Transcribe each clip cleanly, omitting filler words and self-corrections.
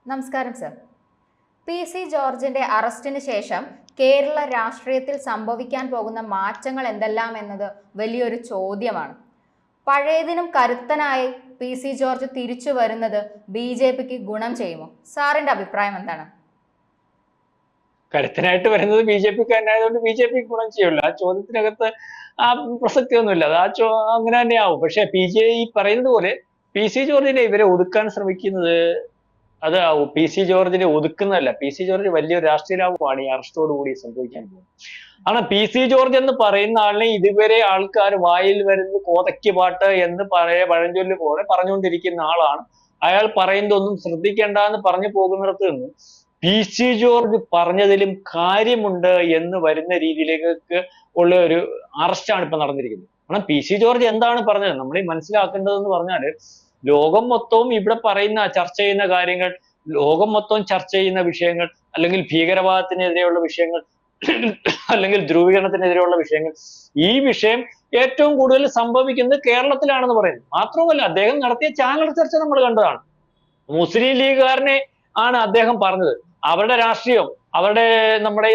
നമസ്കാരം sir. PC. ജോർജിന്റെ അറസ്റ്റിന് ശേഷം കേരള രാഷ്ട്രീയത്തിൽ സംഭവിക്കാൻ പോകുന്ന മാറ്റങ്ങൾ എന്തെല്ലാം എന്നത് വലിയൊരു ചോദ്യമാണ്. പഴയതിനും കരുത്തനായി പി.സി. ജോർജ് തിരിച്ചു വരുന്നത് ബി.ജെ.പിക്ക് ഗുണം ചെയ്യുമോ? സാറിന്റെ അഭിപ്രായം എന്താണ്? കരുത്തനായിട്ട് വരുന്നത് ബി.ജെ.പിക്കാരനായതുകൊണ്ട് ബി.ജെ.പിക്ക് ഗുണം ചെയ്യില്ല. ആ ചോദ്യത്തിനകത്ത് ആ പ്രസക്തിയൊന്നുമില്ല. അത് അങ്ങനെ തന്നെയാവും. പക്ഷെ ഈ പറയുന്നത് പോലെ പി.സി. ജോർജിനെ ഇവരെ ഒതുക്കാൻ ശ്രമിക്കുന്നത് അത് പി.സി. ജോർജിനെ ഒതുക്കുന്നതല്ല. പി.സി. ജോർജ് വലിയൊരു രാഷ്ട്രീയ ലാഭമാണ് ഈ അറസ്റ്റോടുകൂടി സംഭവിക്കാൻ പോകുന്നത്. കാരണം പി.സി. ജോർജ് എന്ന് പറയുന്ന ആളിനെ ഇതുവരെ ആൾക്കാർ വായിൽ വരുന്നത് കോതയ്ക്ക് പാട്ട് എന്ന് പഴഞ്ചൊല്ല് പോലെ പറഞ്ഞുകൊണ്ടിരിക്കുന്ന ആളാണ്. അയാൾ പറയുന്നതൊന്നും ശ്രദ്ധിക്കേണ്ട എന്ന് പറഞ്ഞു പോകുന്നിടത്ത് നിന്ന് പി.സി. ജോർജ് പറഞ്ഞതിലും കാര്യമുണ്ട് എന്ന് വരുന്ന രീതിയിലേക്ക് ഉള്ള ഒരു അറസ്റ്റാണ് ഇപ്പൊ നടന്നിരിക്കുന്നത്. കാരണം പി.സി. ജോർജ് എന്താണ് പറഞ്ഞത് നമ്മൾ മനസ്സിലാക്കേണ്ടതെന്ന് പറഞ്ഞാല് ലോകം മൊത്തവും ഇവിടെ ചർച്ച ചെയ്യുന്ന കാര്യങ്ങൾ, ലോകം മൊത്തം ചർച്ച ചെയ്യുന്ന വിഷയങ്ങൾ, അല്ലെങ്കിൽ ഭീകരവാദത്തിനെതിരെയുള്ള വിഷയങ്ങൾ, അല്ലെങ്കിൽ ധ്രുവീകരണത്തിനെതിരെയുള്ള വിഷയങ്ങൾ, ഈ വിഷയം ഏറ്റവും കൂടുതൽ സംഭവിക്കുന്നത് കേരളത്തിലാണെന്ന് പറയുന്നത്. മാത്രമല്ല അദ്ദേഹം നടത്തിയ ചാനൽ ചർച്ച നമ്മൾ കണ്ടതാണ്. മുസ്ലിം ലീഗുകാരനെ ആണ് അദ്ദേഹം പറഞ്ഞത്. അവരുടെ രാഷ്ട്രീയം, അവരുടെ നമ്മുടെ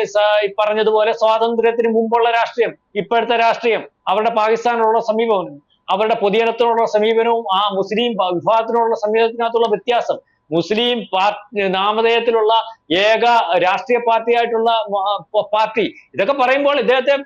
പറഞ്ഞതുപോലെ സ്വാതന്ത്ര്യത്തിന് മുമ്പുള്ള രാഷ്ട്രീയം, ഇപ്പോഴത്തെ രാഷ്ട്രീയം, അവരുടെ പാകിസ്ഥാനോടുള്ള സമീപനം, അവരുടെ പൊതുജനത്തോടുള്ള സമീപനവും ആ മുസ്ലിം വിഭാഗത്തിനോടുള്ള സമീപനത്തിനകത്തുള്ള വ്യത്യാസം, മുസ്ലിം നാമധേയത്തിലുള്ള ഏക രാഷ്ട്രീയ പാർട്ടിയായിട്ടുള്ള പാർട്ടി, ഇതൊക്കെ പറയുമ്പോൾ ഇദ്ദേഹത്തെ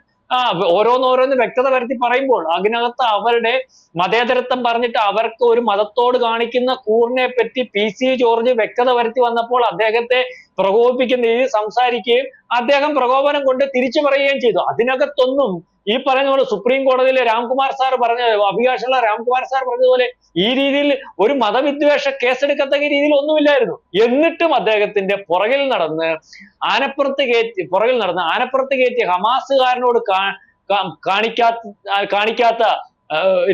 ഓരോന്നോരോന്ന് വ്യക്തത വരുത്തി പറയുമ്പോൾ അതിനകത്ത് അവരുടെ മതേതരത്വം പറഞ്ഞിട്ട് അവർക്ക് ഒരു മതത്തോട് കാണിക്കുന്ന കൂറിനെ പറ്റി പി.സി. ജോർജ് വ്യക്തത വരുത്തി വന്നപ്പോൾ അദ്ദേഹത്തെ പ്രകോപിപ്പിക്കുന്ന രീതിയിൽ സംസാരിക്കുകയും അദ്ദേഹം പ്രകോപനം കൊണ്ട് തിരിച്ചു പറയുകയും ചെയ്തു. അതിനകത്തൊന്നും ഈ പറയുന്ന പോലെ സുപ്രീം കോടതിയിലെ രാംകുമാർ സാർ അഭിഭാഷകനുള്ള രാംകുമാർ സാർ പറഞ്ഞതുപോലെ ഈ രീതിയിൽ ഒരു മതവിദ്വേഷ കേസെടുക്കത്തക്ക രീതിയിൽ ഒന്നുമില്ലായിരുന്നു. എന്നിട്ടും അദ്ദേഹത്തിന്റെ പുറകിൽ നടന്ന് ആനപ്പുറത്ത് കയറ്റി ഹമാസുകാരനോട് കാണിക്കാത്ത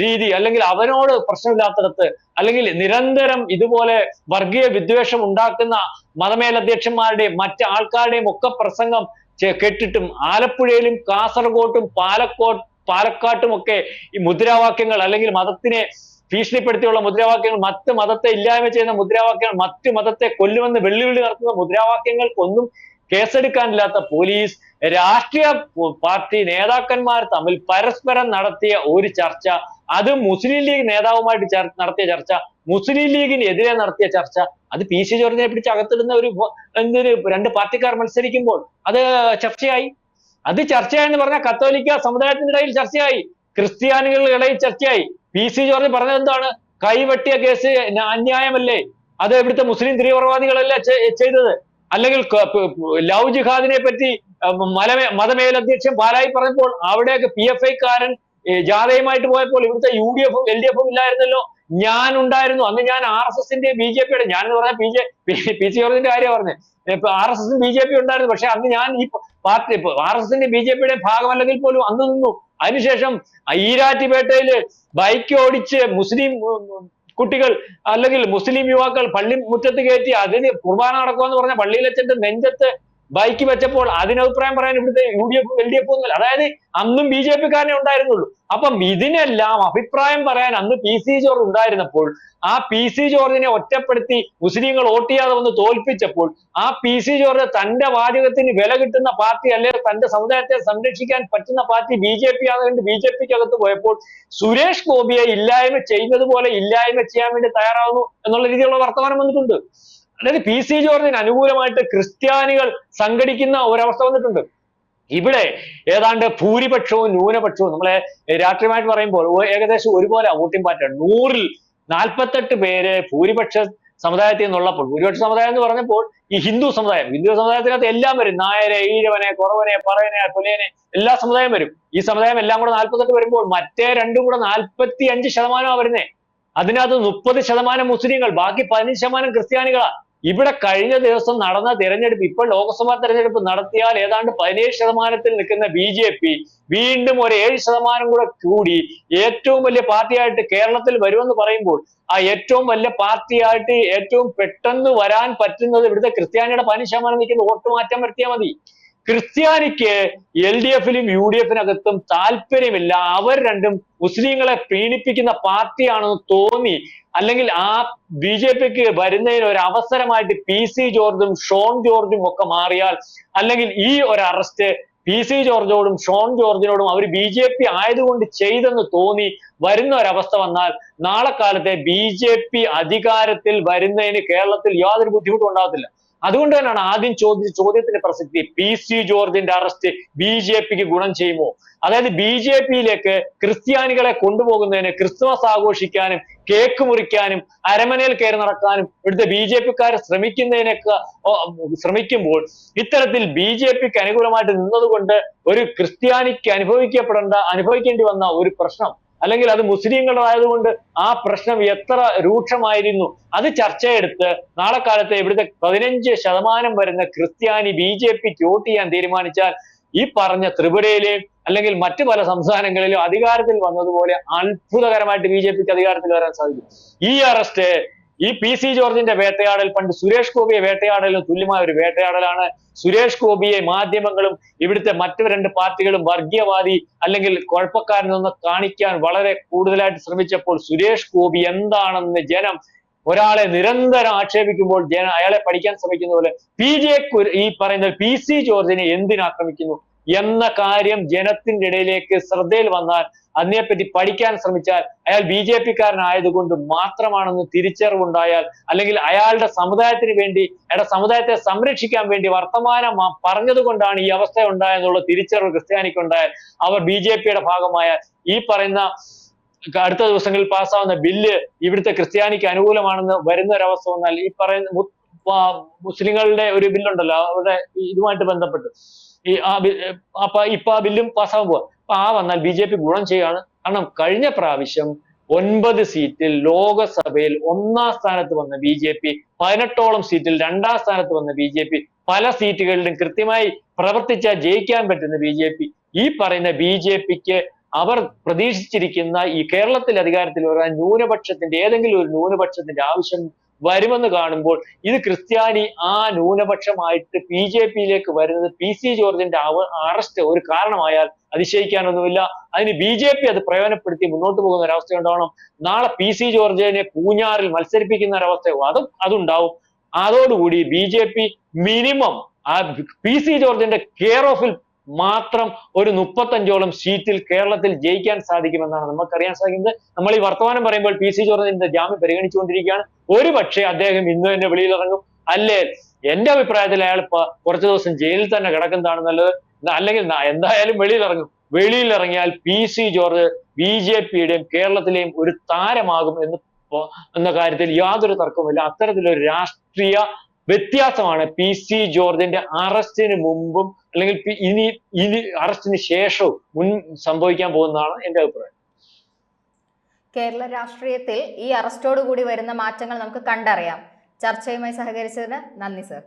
രീതി, അല്ലെങ്കിൽ അവനോട് പ്രശ്നമില്ലാത്തിടത്ത്, അല്ലെങ്കിൽ നിരന്തരം ഇതുപോലെ വർഗീയ വിദ്വേഷം ഉണ്ടാക്കുന്ന മതമേലധ്യക്ഷന്മാരുടെയും മറ്റ് ആൾക്കാരുടെയും ഒക്കെ പ്രസംഗം കേട്ടിട്ടും ആലപ്പുഴയിലും കാസർഗോട്ടും പാലക്കാട്ടും ഒക്കെ ഈ മുദ്രാവാക്യങ്ങൾ, അല്ലെങ്കിൽ മതത്തിനെ ഭീഷണിപ്പെടുത്തിയുള്ള മുദ്രാവാക്യങ്ങൾ, മറ്റ് മതത്തെ ഇല്ലായ്മ ചെയ്യുന്ന മുദ്രാവാക്യങ്ങൾ, മറ്റു മതത്തെ കൊല്ലുമെന്ന് വെല്ലുവിളി നടത്തുന്ന മുദ്രാവാക്യങ്ങൾക്കൊന്നും കേസെടുക്കാനില്ലാത്ത പോലീസ് രാഷ്ട്രീയ പാർട്ടി നേതാക്കന്മാർ തമ്മിൽ പരസ്പരം നടത്തിയ ഒരു ചർച്ച, അത് മുസ്ലിം ലീഗ് നേതാവുമായിട്ട് നടത്തിയ ചർച്ച, മുസ്ലിം ലീഗിനെതിരെ നടത്തിയ ചർച്ച, അത് പി.സി. ജോർജിനെ പിടിച്ച് അകത്തിടുന്ന രണ്ട് പാർട്ടിക്കാർ മത്സരിക്കുമ്പോൾ അത് ചർച്ചയായി. അത് ചർച്ചയായെന്ന് പറഞ്ഞാൽ കത്തോലിക്ക സമുദായത്തിന്റെ ഇടയിൽ ചർച്ചയായി, ക്രിസ്ത്യാനികളുടെ ഇടയിൽ ചർച്ചയായി. പി.സി. ജോർജ് പറഞ്ഞത് എന്താണ്? കൈവെട്ടിയ കേസ് അന്യായമല്ലേ, അത് ഇവിടുത്തെ മുസ്ലിം തീവ്രവാദികളല്ല ചെയ്തത്, അല്ലെങ്കിൽ ലവ് ജിഹാദിനെ പറ്റി മതമേലധ്യക്ഷൻ പാലായി പറഞ്ഞപ്പോൾ അവിടെയൊക്കെ PFI-കാരൻ ജാഥയുമായിട്ട് പോയപ്പോൾ ഇവിടുത്തെ UDF-ഉം LDF-ഉം ഇല്ലായിരുന്നല്ലോ, ഞാൻ ഉണ്ടായിരുന്നു. അന്ന് ഞാൻ RSS-ന്റെ BJP-യുടെ, ഞാനെന്ന് പറഞ്ഞാൽ പി.സി. ജോർജിന്റെ കാര്യം പറഞ്ഞത്, RSS-ഉം BJP ഉണ്ടായിരുന്നു. പക്ഷെ അന്ന് ഞാൻ ഈ പാർട്ടി RSS-ന്റെ BJP-യുടെ ഭാഗമല്ലെങ്കിൽ പോലും അന്ന് നിന്നു. അതിനുശേഷം ഈരാറ്റുപേട്ടയില് ബൈക്ക് ഓടിച്ച് മുസ്ലിം കുട്ടികൾ, അല്ലെങ്കിൽ മുസ്ലിം യുവാക്കൾ പള്ളി മുറ്റത്ത് കയറ്റി അതിന് കുർബാന നടക്കുമെന്ന് പറഞ്ഞ പള്ളിയിലച്ഛന്റെ നെഞ്ചത്ത് ബൈക്ക് വെച്ചപ്പോൾ അതിനഭിപ്രായം പറയാൻ ഇവിടുത്തെ UDF-ഉം LDF-ഉം ഒന്നുമില്ല. അതായത് അന്നും BJP-കാരനെ ഉണ്ടായിരുന്നുള്ളൂ. അപ്പം ഇതിനെല്ലാം അഭിപ്രായം പറയാൻ അന്ന് പി.സി. ജോർജ് ഉണ്ടായിരുന്നപ്പോൾ ആ പി.സി. ജോർജിനെ ഒറ്റപ്പെടുത്തി മുസ്ലിങ്ങൾ വോട്ട് ചെയ്യാതെ വന്ന് തോൽപ്പിച്ചപ്പോൾ ആ പി.സി. ജോർജ് തന്റെ വാചകത്തിന് വില കിട്ടുന്ന പാർട്ടി, അല്ലെങ്കിൽ തന്റെ സമുദായത്തെ സംരക്ഷിക്കാൻ പറ്റുന്ന പാർട്ടി BJP ആയതുകൊണ്ട് BJP-ക്കകത്ത് പോയപ്പോൾ സുരേഷ് ഗോപിയെ ഇല്ലായ്മ ചെയ്യുന്നത് പോലെ ഇല്ലായ്മ ചെയ്യാൻ വേണ്ടി തയ്യാറാവുന്നു എന്നുള്ള രീതിയിലുള്ള വർത്തമാനം വന്നിട്ടുണ്ട്. അതായത് പി.സി. ജോർജിന് അനുകൂലമായിട്ട് ക്രിസ്ത്യാനികൾ സംഘടിക്കുന്ന ഒരവസ്ഥ വന്നിട്ടുണ്ട്. ഇവിടെ ഏതാണ്ട് ഭൂരിപക്ഷവും ന്യൂനപക്ഷവും നമ്മളെ രാഷ്ട്രീയമായിട്ട് പറയുമ്പോൾ ഏകദേശം ഒരുപോലെ വോട്ടിംഗ് പാറ്റേൺ. 100-ൽ 48 പേര് ഭൂരിപക്ഷ സമുദായത്തിൽ നിന്നുള്ളപ്പോൾ, ഭൂരിപക്ഷ സമുദായം എന്ന് പറഞ്ഞപ്പോൾ ഈ ഹിന്ദു സമുദായത്തിനകത്ത് എല്ലാം വരും. നായരെ, ഈഴവനെ, കുറവനെ, പറയനെ, പുലയനെ, എല്ലാ സമുദായം വരും. ഈ സമുദായം എല്ലാം കൂടെ 48 വരുമ്പോൾ മറ്റേ രണ്ടും കൂടെ 45% വരുന്നേ. അതിനകത്ത് 30% മുസ്ലിങ്ങൾ, ബാക്കി 15% ക്രിസ്ത്യാനികളാ. ഇവിടെ കഴിഞ്ഞ ദിവസം നടന്ന തിരഞ്ഞെടുപ്പ്, ഇപ്പോൾ ലോക്സഭാ തെരഞ്ഞെടുപ്പ് നടത്തിയാൽ ഏതാണ്ട് 17% നിൽക്കുന്ന BJP വീണ്ടും ഒരു 7% കൂടെ കൂടി ഏറ്റവും വലിയ പാർട്ടിയായിട്ട് കേരളത്തിൽ വരുമെന്ന് പറയുമ്പോൾ ആ ഏറ്റവും വലിയ പാർട്ടിയായിട്ട് ഏറ്റവും പെട്ടെന്ന് വരാൻ പറ്റുന്നത് ഇവിടുത്തെ ക്രിസ്ത്യാനിയുടെ 15% നിൽക്കുന്ന വോട്ട് മാറ്റം വരുത്തിയാൽ മതി. ക്രിസ്ത്യാനിക്ക് LDF-ലും UDF-നകത്തും താല്പര്യമില്ല. അവർ രണ്ടും മുസ്ലിങ്ങളെ പീഡിപ്പിക്കുന്ന പാർട്ടിയാണെന്ന് തോന്നി അല്ലെങ്കിൽ ആ BJPക്ക് വരുന്നതിന് ഒരു അവസരമായിട്ട് PC ജോർജും ഷോൺ ജോർജും ഒക്കെ മാറിയാൽ, അല്ലെങ്കിൽ ഈ ഒരു അറസ്റ്റ് PC ജോർജോടും ഷോൺ ജോർജിനോടും അവർ BJP ആയതുകൊണ്ട് ചെയ്തെന്ന് തോന്നി വരുന്ന ഒരവസ്ഥ വന്നാൽ നാളെ കാലത്തെ BJP അധികാരത്തിൽ വരുന്നതിന് കേരളത്തിൽ യാതൊരു ബുദ്ധിമുട്ടും ഉണ്ടാകത്തില്ല. അതുകൊണ്ട് തന്നെയാണ് ആദ്യം ചോദ്യത്തിന്റെ പ്രസക്തി. PC ജോർജിന്റെ അറസ്റ്റ് BJPക്ക് ഗുണം ചെയ്യുമോ? അതായത് BJPയിലേക്ക് ക്രിസ്ത്യാനികളെ കൊണ്ടുപോകുന്നതിന്, ക്രിസ്തുമസ് ആഘോഷിക്കാനും കേക്ക് മുറിക്കാനും അരമനയിൽ കയറി നടക്കാനും ഇവിടുത്തെ BJPക്കാർ ശ്രമിക്കുമ്പോൾ ഇത്തരത്തിൽ BJPക്ക് അനുകൂലമായിട്ട് നിന്നതുകൊണ്ട് ഒരു ക്രിസ്ത്യാനിക്ക് അനുഭവിക്കേണ്ടി വന്ന ഒരു പ്രശ്നം, അല്ലെങ്കിൽ അത് മുസ്ലിങ്ങളുടേതായതുകൊണ്ട് ആ പ്രശ്നം എത്ര രൂക്ഷമായിരുന്നു, അത് ചർച്ചയെടുത്ത് നാളെ കാലത്ത് ഇവിടുത്തെ 15% വരുന്ന ക്രിസ്ത്യാനി BJPക്ക് വോട്ട് ചെയ്യാൻ തീരുമാനിച്ചാൽ ഈ പറഞ്ഞ ത്രിപുരയിലെയും അല്ലെങ്കിൽ മറ്റു പല സംസ്ഥാനങ്ങളിലും അധികാരത്തിൽ വന്നതുപോലെ അത്ഭുതകരമായിട്ട് BJPക്ക് അധികാരത്തിൽ വരാൻ സാധിക്കും. ഈ അറസ്റ്റ്, ഈ PC ജോർജിന്റെ വേട്ടയാടൽ പണ്ട് സുരേഷ് ഗോപിയെ വേട്ടയാടലിന് തുല്യമായ ഒരു വേട്ടയാടലാണ്. സുരേഷ് ഗോപിയെ മാധ്യമങ്ങളും ഇവിടുത്തെ മറ്റു 2 പാർട്ടികളും വർഗീയവാദി അല്ലെങ്കിൽ കുഴപ്പക്കാരനെന്ന് കാണിക്കാൻ വളരെ കൂടുതലായിട്ട് ശ്രമിച്ചപ്പോൾ സുരേഷ് ഗോപി എന്താണെന്ന് ജനം ഒരാളെ നിരന്തരം ആക്ഷേപിക്കുമ്പോൾ അയാളെ പഠിക്കാൻ ശ്രമിക്കുന്ന പോലെ ഈ പറയുന്ന PC ജോർജിനെ എന്തിനാക്രമിക്കുന്നു എന്ന കാര്യം ജനത്തിന്റെ ഇടയിലേക്ക് ശ്രദ്ധയിൽ വന്നാൽ, അതിനെപ്പറ്റി പഠിക്കാൻ ശ്രമിച്ചാൽ, അയാൾ BJPക്കാരനായതുകൊണ്ട് മാത്രമാണെന്ന് തിരിച്ചറിവുണ്ടായാൽ, അല്ലെങ്കിൽ അയാളുടെ സമുദായത്തിന് വേണ്ടി, അയാളുടെ സമുദായത്തെ സംരക്ഷിക്കാൻ വേണ്ടി വർത്തമാനം പറഞ്ഞത് കൊണ്ടാണ് ഈ അവസ്ഥ ഉണ്ടായെന്നുള്ള തിരിച്ചറിവ് ക്രിസ്ത്യാനിക്ക് ഉണ്ടായാൽ, അവർ BJPയുടെ ഭാഗമായാൽ, ഈ പറയുന്ന അടുത്ത ദിവസങ്ങളിൽ പാസ്സാവുന്ന ബില്ല് ഇവിടുത്തെ ക്രിസ്ത്യാനിക്ക് അനുകൂലമാണെന്ന് വരുന്ന ഒരവസ്ഥ വന്നാൽ, ഈ പറയുന്ന മുസ്ലിങ്ങളുടെ ഒരു ബില്ലുണ്ടല്ലോ അവരുടെ ഇതുമായിട്ട് ബന്ധപ്പെട്ട് ഇപ്പൊ ആ ബില്ലും പാസ്സാവാൻ പോവാ. അപ്പൊ വന്നാൽ BJP ഗുണം ചെയ്യുകയാണ്. കാരണം കഴിഞ്ഞ പ്രാവശ്യം 9 സീറ്റിൽ ലോകസഭയിൽ 1ാം സ്ഥാനത്ത് വന്ന BJP, 18ഓളം സീറ്റിൽ 2ാം സ്ഥാനത്ത് വന്ന BJP, പല സീറ്റുകളിലും കൃത്യമായി പ്രവർത്തിച്ചാൽ ജയിക്കാൻ പറ്റുന്ന BJP, ഈ പറയുന്ന BJPക്ക് അവർ പ്രതീക്ഷിച്ചിരിക്കുന്ന ഈ കേരളത്തിൽ അധികാരത്തിൽ വരാൻ ഏതെങ്കിലും ഒരു ന്യൂനപക്ഷത്തിന്റെ ആവശ്യം വരുമെന്ന് കാണുമ്പോൾ ഇത് ക്രിസ്ത്യാനി ആ ന്യൂനപക്ഷമായിട്ട് BJPയിലേക്ക് വരുന്നത് PC ജോർജിന്റെ അറസ്റ്റ് ഒരു കാരണമായാൽ അതിശയിക്കാനൊന്നുമില്ല. അതിന് BJP അത് പ്രയോജനപ്പെടുത്തി മുന്നോട്ട് പോകുന്ന ഒരവസ്ഥ ഉണ്ടാവണം. നാളെ PC ജോർജിനെ പൂഞ്ഞാറിൽ മത്സരിപ്പിക്കുന്ന ഒരവസ്ഥ അതുണ്ടാവും. അതോടുകൂടി BJP മിനിമം ആ PC ജോർജിന്റെ കെയർ ഓഫിൽ മാത്രം ഒരു 35ഓളം സീറ്റിൽ കേരളത്തിൽ ജയിക്കാൻ സാധിക്കുമെന്നാണ് നമുക്കറിയാൻ സാധിക്കുന്നത്. നമ്മൾ ഈ വർത്തമാനം പറയുമ്പോൾ PC ജോർജിന്റെ ജാമ്യം പരിഗണിച്ചുകൊണ്ടിരിക്കുകയാണ്. ഒരു പക്ഷേ അദ്ദേഹം ഇന്ന് തന്നെ വെളിയിലിറങ്ങും. അല്ലേ, എന്റെ അഭിപ്രായത്തിൽ അയാൾ കുറച്ചു ദിവസം ജയിലിൽ തന്നെ കിടക്കുന്നതാണ് നല്ലത്. അല്ലെങ്കിൽ എന്തായാലും വെളിയിലിറങ്ങിയാൽ PC ജോർജ് BJPയുടെയും കേരളത്തിലെയും ഒരു താരമാകും എന്ന കാര്യത്തിൽ യാതൊരു തർക്കവുമില്ല. അത്തരത്തിലൊരു രാഷ്ട്രീയ വ്യത്യാസമാണ് PC ജോർജിന്റെ അറസ്റ്റിന് മുമ്പും അല്ലെങ്കിൽ ഇനി അറസ്റ്റിന് ശേഷവും സംഭവിക്കാൻ പോകുന്നതാണ് എന്റെ അഭിപ്രായം. കേരള രാഷ്ട്രീയത്തിൽ ഈ അറസ്റ്റോട് കൂടി വരുന്ന മാറ്റങ്ങൾ നമുക്ക് കണ്ടറിയാം. ചർച്ചയുമായി സഹകരിച്ചതിന് നന്ദി സർ.